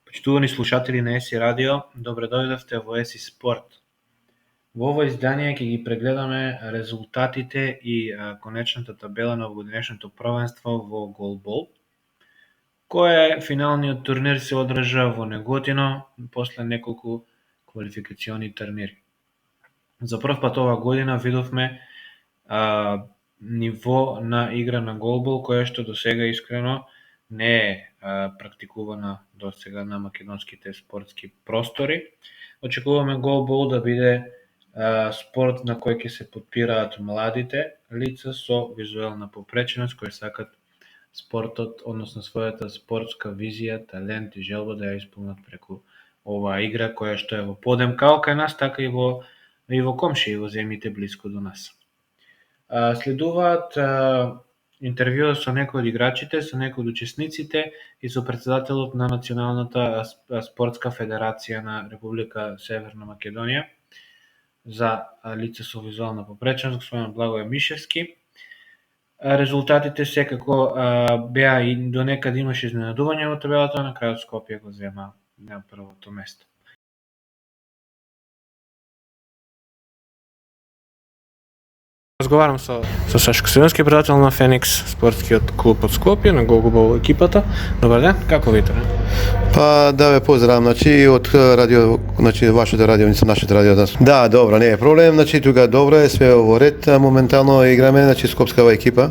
Почитувани слушатели на ЕСИ Радио, добре дојдовте во ЕСИ Спорт. Во ово издание ќе ги прегледаме резултатите и конечната табела на овогодишното првенство во голбол, кое финалниот турнир се одржа во Неготино после неколку квалификациони турнири. За прв пат ова година видовме ниво на игра на голбол, кое што до сега искрено не е практикувана до сега на македонските спортски простори. Очекуваме голбол да биде спорт на кој ќе се подпираат младите лица со визуелна попреченост кои сакат спортот, односно својата спортска визија, талент и желба да ја исполнат преку оваа игра која што е во подем како кај нас, така и во комши, во земјите блиску до нас. Следуваат интервјуа со некои од играчите, со некои од учесниците и со претседателот на Националната спортска федерација на Република Северна Македонија за лица со визуелна попреченост, господин Благој Мишевски. Резултатите секако беа и до некаде имаше изненадување во табелата, на крајот Скопје го зема на првото место. Разговарам со Сашко Симонски, председател на Феникс, спортскиот клуб од Скопје, на голбол екипата. Добар ден, како видите? Па да ве поздравам, од радио, вашето радио, нашето радио. Да, добро, не е проблем, тука добро е, све во ред, моментално играме, скопскава екипа.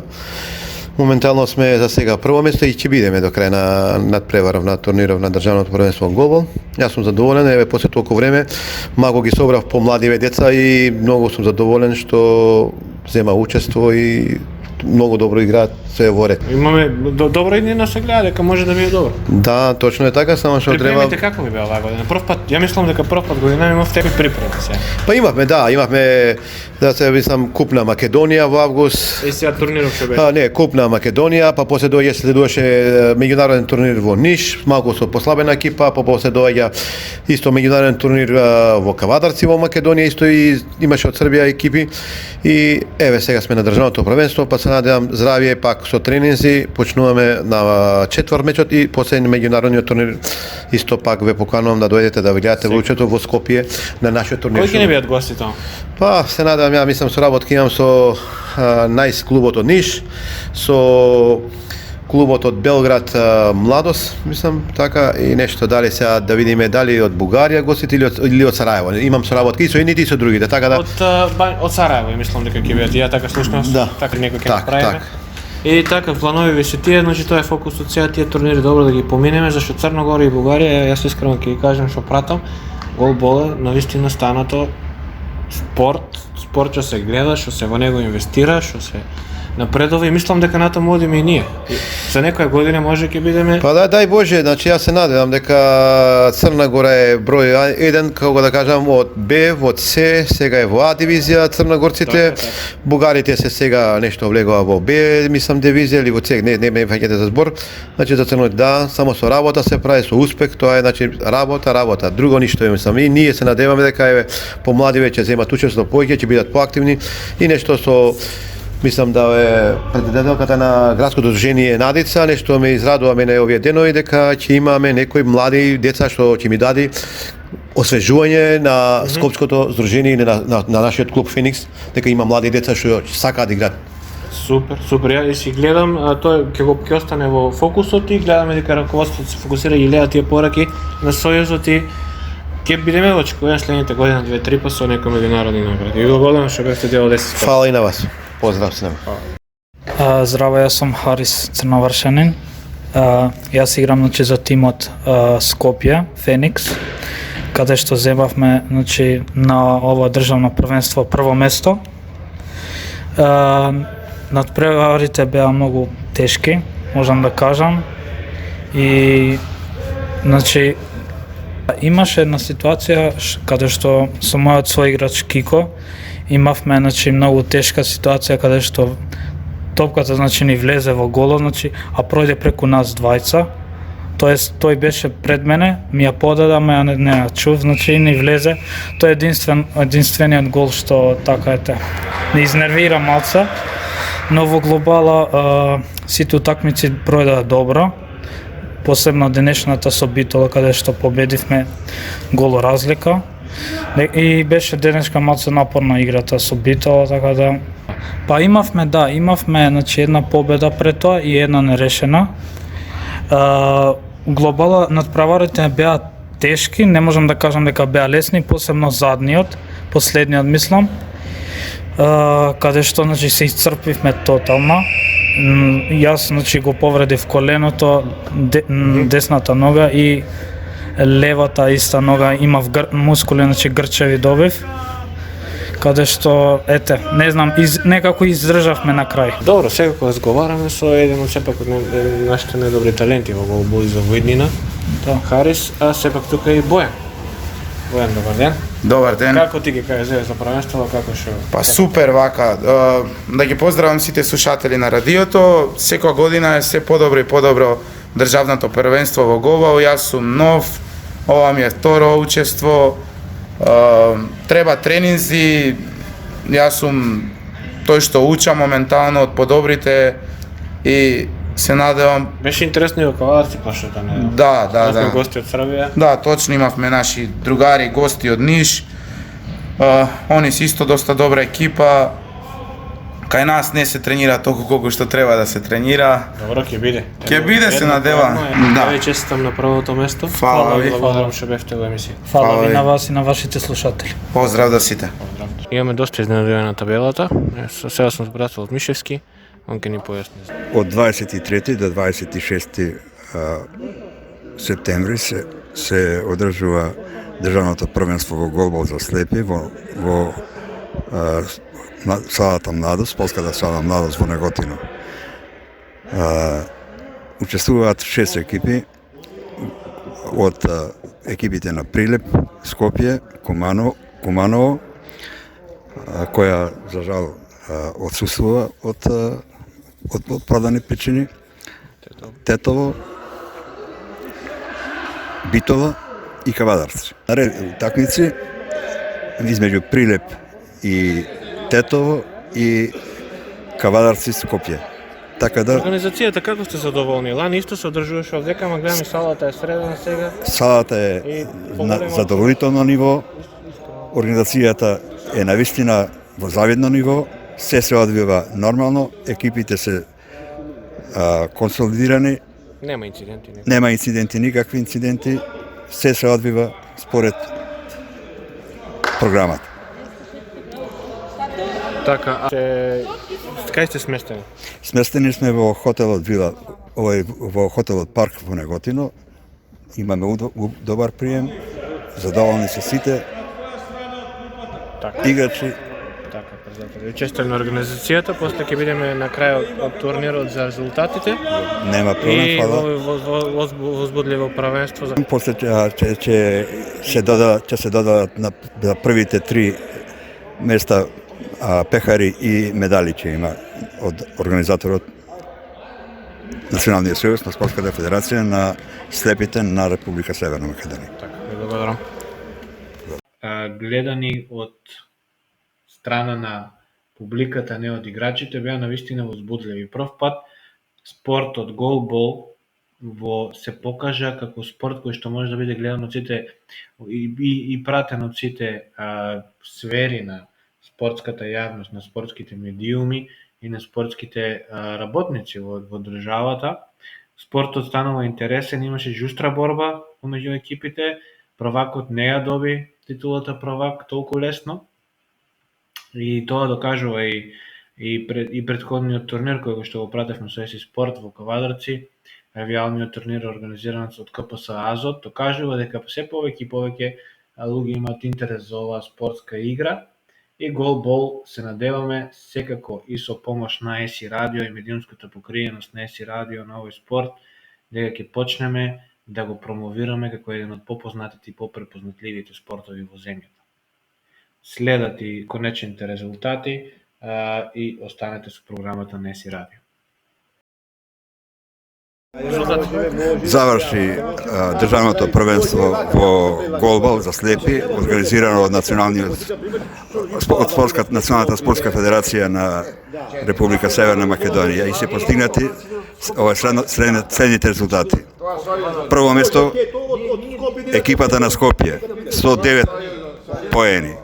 Моментално сме за сега прво место и ќе бидеме до крај на надпреваров на турниров на државното првенство во голбол. Јас сум задоволен, после толку време малку ги собрав помладиве деца и многу сум задоволен што зема учество и многу добро играат, се во ред. Имаме добро иднина, се гледа дека може да биде добро. Да, точно е така, само што треба. Припремите како ви беа оваа година? Прв пат, ја мислам дека прв пат година имавте припреми сега. Па имавме се мислам куп на Македонија во август. И сега турнирот што беше? Не, куп на Македонија, па после следуваше меѓународен турнир во Ниш, малку со послабена екипа, па после доаѓа исто меѓународен турнир во Кавадарци во Македонија, исто и имаше од Србија екипи. И еве сега сме на државното првенство, па се надевам здравје пак со тренинзи, почнуваме на четврт мечот и после меѓународниот турнир исто пак ве поканувам да дојдете да гледате во учето во Скопје на нашиот турнир. Кои ќе не бидат гости таму? Па се надевам, ја мислам со работки имам со Најс клубот од Ниш, со клубот од Белград Младост, мислам така, и нешто дали сега да видиме дали од Бугарија гостите или од Сараево. Имам соработки и со едните и со другите, така да од Сараево мислам дека ќе бидат. Ја така слушнав, така некој ќе направиме. И така планови ви се тие, тоа е фокусот сега тие турнири добро да ги поминеме, зашто Црногора и Бугарија, јас искрено ќе ги кажам што пратам, голбол е навистина станато спорт што се гледа, што се во него инвестира, што се напредува и мислам дека натаму одиме и ние. За некоја година може ќе бидеме. Па дај Боже, јас се надевам дека Црна Гора е број 1, како да кажам, од Б, од С, сега е во А дивизија црногорците. Бугарите се сега нешто влегува во Б, мислам дивизија или во С, не ме фаќате за збор. За Црногорците да, само со работа се прави, со успех, тоа е работа, друго ништо мислам. И ние се надеваме дека еве помладиве ќе земат учество повеќе, ќе бидат поактивни и нешто со мислам да е председателката на градското здружение Надица, нешто ме израдува мене овие денови дека ќе имаме некои млади деца што ќе ми даде освежување на скопското здружение или на нашиот клуб Феникс, дека има млади деца што сакаат да играат. Супер, ја си гледам, тоа ќе остане во фокусот и гледаме дека раководството се фокусира и гледа тие пораки на Сојузот и ќе бидеме во очекување следните година 2-3 па со некои меѓународни награди. И благодарам што бевте дел од ЕСИ Спорт. Фала и на вас. Поздрав се. Здраво, јас сум Харис Црновршанин. Јас играм за тимот Скопје, Феникс, каде што земавме на ова државно првенство прво место. Надпреварите беа многу тешки, можам да кажам. И имаше една ситуација каде што со мојот соиграч Кико имавме многу тешка ситуација каде што топката ни влезе во голот, а пројде преку нас двајца. Тоест тој беше пред мене, ми ја подаде, ама ја не ја чув, ни влезе. Тоа е единствениот гол што така не изнервира малце, но во глобала сите утакмици пројдоа добро. посебно денешната со Битола каде што победивме гол разлика. И беше денешка малку напорна играта со Битола, така да па имавме значи една победа пред тоа и една нерешена. Глобала надпреварите беа тешки, не можам да кажам дека беа лесни, посебно задниот, последниот мислам, каде што значи се исцрпивме тотално. Јас значи го повредив коленото, десната нога и левата иста нога, имав мускули, значи грчеви добив, каде што не знам, некако издржавме на крај. Добро, секако разговараме со еден од сепак од нашите најдобри таленти во голбол за Војднина. Да. Харис, а сепак тука и Бојан. Бојан, добар ден. Добар ден. Како ти ги кажеш за првенството, како што? Па супер вака. Да ги поздравам сите слушатели на радиото. Секоја година е се подобро и подобро државното првенство во голбол. Јас сум нов. Ова ми е второ учество. Треба тренинзи. Јас сум тој што учам моментално од подобрите и се надевам. Беше интересно и во Кавадарци прошлата недела. Да. Гости од Србија. Да, точно имавме наши другари, гости од Ниш. Они се исто доста добра екипа. Кај нас не се тренира толку колку што треба да се тренира. Добро, ќе биде. Ќе биде, се надевам. Да. Ве честитам на првото место. Фала ви. Благодарам што бевте во емисија. Фала ви на вас и на вашите слушатели. Поздрав да сите. Имаме доста изненадување на табелата. Сега сум с братот од Мишевски. Он ќе ни појасни. Од 23 до 26 септември се одржува државното првенство во голбол за слепи во салата Младост, Полската сала Младост во Неготино. Учествуваат 6 екипи од екипите на Прилеп, Скопје, Куманово, која за жал отсуствува од продани причини, Тетово, Битола и Кавадарци. Такмици измеѓу Прилеп и Тетово и Кавадарци Скопје. Така да Организацијата како сте задоволни? Лани исто се одржуваше овдека, ама гледам и салата е средена сега. салата е на задоволително ниво, организацијата е навистина во завидно ниво, се одвива нормално, екипите се консолидирани, Нема инциденти. нема инциденти, никакви инциденти, се одвива според програмата. Така, кај сте сместени? Сместени сме во хотелот Вила, во хотелот Парк во Неготино. Имаме добар прием, задоволни се сите Така. играчи. Така, председател. Честитам на организацијата, после ќе бидеме на крајот од турнирот за резултатите. Нема проблем, И фала. возбудливо првенство за После ќе се додадат на првите 3 места пехари и медали ќе има од организаторот Националниот сојуз на Спортската федерација на слепите на Република Северна Македонија. Така, ви благодарам. Гледани од страна на публиката, не од играчите, беа навистина возбудливи. Прв пат спортот голбол се покажа како спорт кој што може да биде гледан од сите и пратен од сите сфери на спортската јавност, на спортските медиуми и на спортските работници во државата. Спортот станува интересен, имаше жустра борба помеѓу екипите, првакот не ја доби титулата првак толку лесно. И тоа докажува и претходниот турнир кој што го пратевме со ЕСИ Спорт во Кавадарци, ревијалниот турнир организиран од КПС Азот, докажува дека се повеќе и повеќе луѓе имаат интерес за оваа спортска игра. И голбол се надеваме секако и со помош на ЕСИ Радио и медиумската покриеност на ЕСИ Радио на овој спорт, дека ќе почнеме да го промовираме како еден од попознатите и попрепознатливите спортови во земјата. Следат и конечните резултати и останете со програмата на ЕСИ Радио. Заврши државното првенство во голбол за слепи, организирано од Националната спортска федерација на Република Северна Македонија и се постигнати следните резултати. Прво место екипата на Скопје со 9 поени.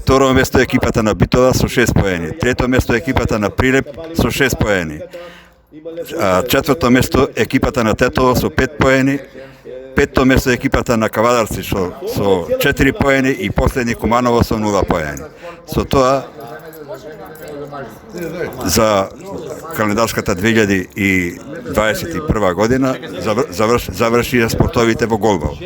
Второ место екипата на Битола со 6 поени. Трето место екипата на Прилеп со 6 поени. Четврто место екипата на Тетово со 5 поени. Петто место екипата на Кавадарци со 4 поени и последни Куманово со 0 поени. Со тоа за календарската 2021 година завршија спортовите во голбал.